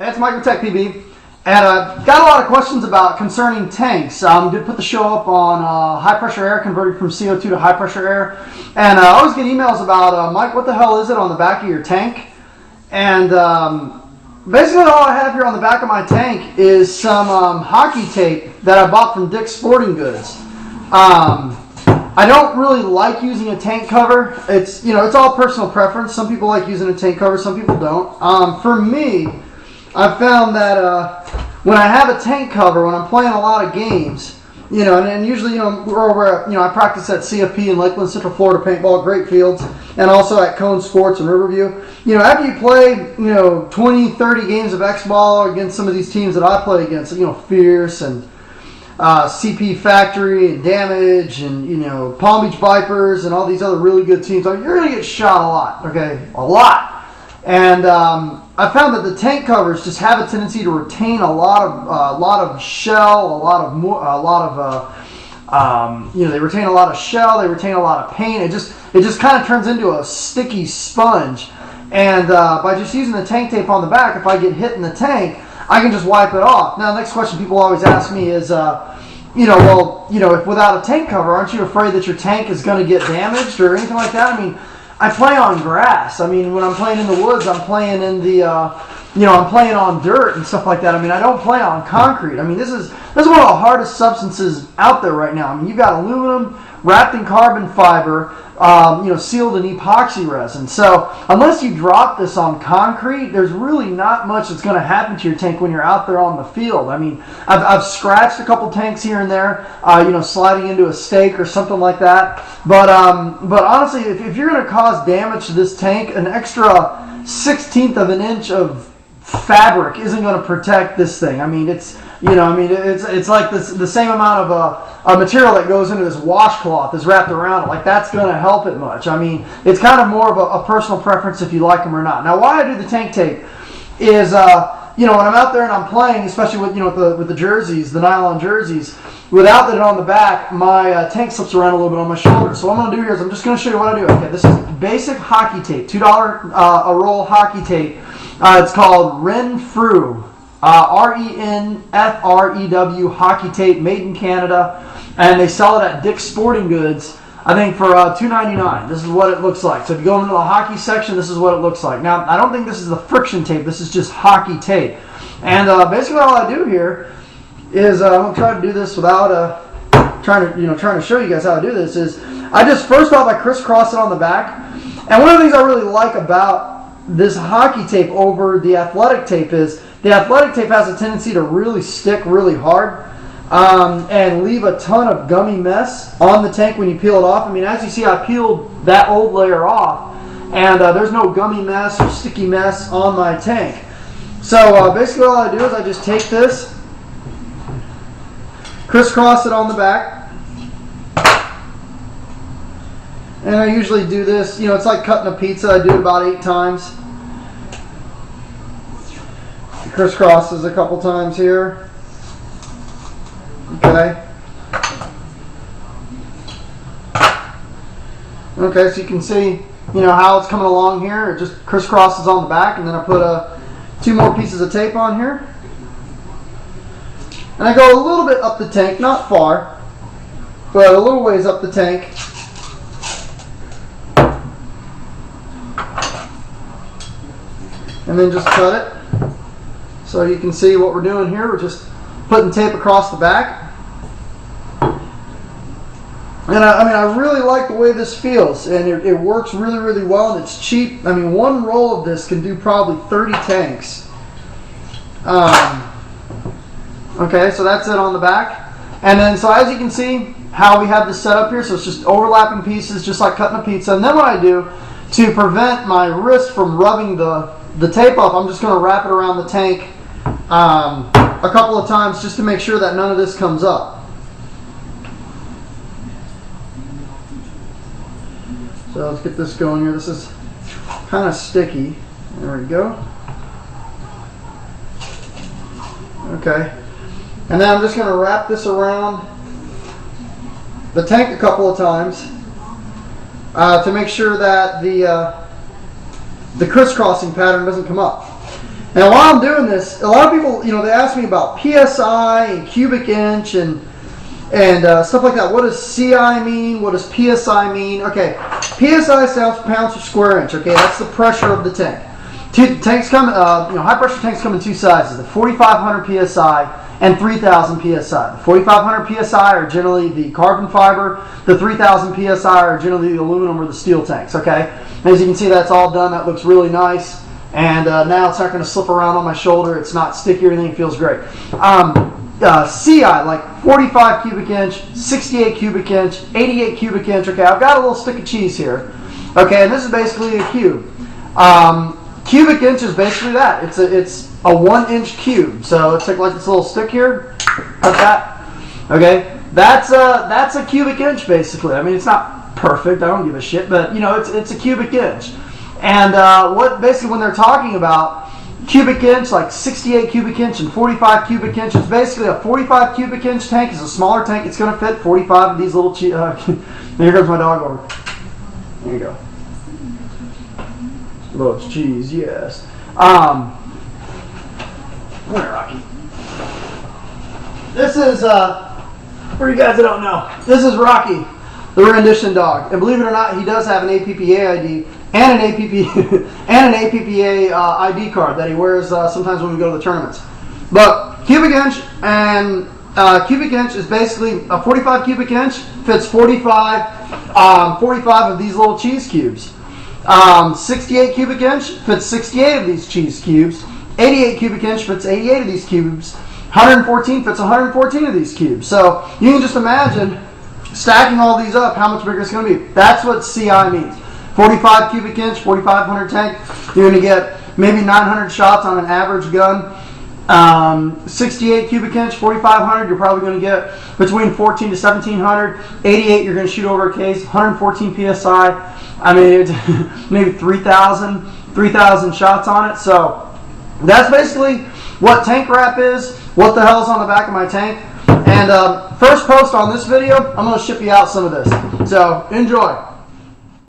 It's Microtech PB, and got a lot of questions about concerning tanks. Did put the show up on high pressure air converted from CO2 to high pressure air, and I always get emails about Mike, what the hell is it on the back of your tank? And basically all I have here on the back of my tank is some hockey tape that I bought from Dick's Sporting Goods. I don't really like using a tank cover. It's all personal preference. Some people like using a tank cover, some people don't. For me, I've found that when I have a tank cover, when I'm playing a lot of games, and usually, we're over at, I practice at CFP in Lakeland, Central Florida paintball, great fields, and also at Cone Sports in Riverview. After you play, 20, 30 games of X-ball against some of these teams that I play against, Fierce and CP Factory and Damage and, Palm Beach Vipers and all these other really good teams, you're going to get shot a lot, okay? A lot. And I found that the tank covers just have a tendency to retain a lot of shell, they retain a lot of shell, they retain a lot of paint. It just kind of turns into a sticky sponge. And by just using the tank tape on the back, if I get hit in the tank, I can just wipe it off. Now, the next question people always ask me is, if without a tank cover, aren't you afraid that your tank is going to get damaged or anything like that? I mean, I play on grass. I mean, when I'm playing in the woods, I'm playing in the, I'm playing on dirt and stuff like that. I mean, I don't play on concrete. I mean, this is one of the hardest substances out there right now. I mean, you've got aluminum wrapped in carbon fiber, sealed in epoxy resin. So unless you drop this on concrete, there's really not much that's going to happen to your tank when you're out there on the field. I mean, I've scratched a couple tanks here and there, sliding into a stake or something like that. But honestly, if you're going to cause damage to this tank, an extra 1/16 of an inch of fabric isn't going to protect this thing. I mean, it's like the same amount of a material that goes into this washcloth is wrapped around it. Like, that's going to help it much. I mean, it's kind of more of a personal preference if you like them or not. Now, why I do the tank tape is, when I'm out there and I'm playing, especially with the jerseys, the nylon jerseys, without it on the back, my tank slips around a little bit on my shoulder. So what I'm going to do here is I'm just going to show you what I do. Okay, this is basic hockey tape, $2 a roll hockey tape. It's called Renfrew. RENFREW hockey tape, made in Canada, and they sell it at Dick's Sporting Goods, I think, for $2.99. This is what it looks like. So if you go into the hockey section, this is what it looks like. Now, I don't think this is the friction tape. This is just hockey tape. And basically all I do here is, I'm going to try to do this without trying to show you guys how to do this, is I just, first off, I crisscross it on the back. And one of the things I really like about this hockey tape over the athletic tape is the athletic tape has a tendency to really stick really hard and leave a ton of gummy mess on the tank when you peel it off. I mean, as you see, I peeled that old layer off, and there's no gummy mess or sticky mess on my tank. So basically all I do is I just take this, crisscross it on the back, and I usually do this, it's like cutting a pizza. I do it about 8 times. Crisscrosses a couple times here. Okay. Okay, so you can see, how it's coming along here. It just crisscrosses on the back, and then I put 2 more pieces of tape on here. And I go a little bit up the tank, not far, but a little ways up the tank. And then just cut it. So you can see what we're doing here. We're just putting tape across the back. And I really like the way this feels, and it works really, really well, and it's cheap. I mean, one roll of this can do probably 30 tanks. Okay, so that's it on the back. And then, so as you can see how we have this set up here, so it's just overlapping pieces, just like cutting a pizza. And then what I do, to prevent my wrist from rubbing the tape off, I'm just going to wrap it around the tank a couple of times just to make sure that none of this comes up. So let's get this going here. This is kind of sticky. There we go. Okay. And then I'm just going to wrap this around the tank a couple of times to make sure that the crisscrossing pattern doesn't come up. And while I'm doing this, a lot of people, you know, they ask me about PSI and cubic inch and stuff like that. What does CI mean? What does PSI mean? Okay, PSI stands for pounds per square inch. Okay, that's the pressure of the tank. Tanks come, you know, high pressure tanks come in two sizes: the 4,500 PSI and 3,000 PSI. The 4,500 PSI are generally the carbon fiber. The 3,000 PSI are generally the aluminum or the steel tanks. Okay, as you can see, that's all done. That looks really nice. And now it's not going to slip around on my shoulder. It's not sticky or anything. It feels great. CI, like 45 cubic inch, 68 cubic inch, 88 cubic inch. Okay, I've got a little stick of cheese here. Okay, and this is basically a cube. Cubic inch is basically that. It's a 1 inch cube. So let's take like this little stick here. Cut that. Okay, that's a cubic inch basically. I mean, it's not perfect. I don't give a shit, but you know, it's a cubic inch. And what basically when they're talking about cubic inch, like 68 cubic inch and 45 cubic inch, it's basically a 45 cubic inch tank is a smaller tank. It's going to fit 45 of these little here goes my dog over. There you go. Loves cheese, yes. Come here, Rocky. This is, for you guys that don't know, this is Rocky, the rendition dog. And believe it or not, he does have an APPA ID and an APPA ID card that he wears sometimes when we go to the tournaments. But cubic inch and cubic inch is basically a 45 cubic inch fits 45 of these little cheese cubes. 68 cubic inch fits 68 of these cheese cubes. 88 cubic inch fits 88 of these cubes. 114 fits 114 of these cubes. So you can just imagine stacking all these up, how much bigger it's going to be. That's what CI means. 45 cubic inch, 4,500 tank, you're going to get maybe 900 shots on an average gun. 68 cubic inch, 4,500, you're probably going to get between 14 to 1,700. 88, you're going to shoot over a case. 114 PSI, I mean, it's maybe 3,000 shots on it. So that's basically what tank wrap is, what the hell is on the back of my tank. And first post on this video, I'm going to ship you out some of this. So enjoy.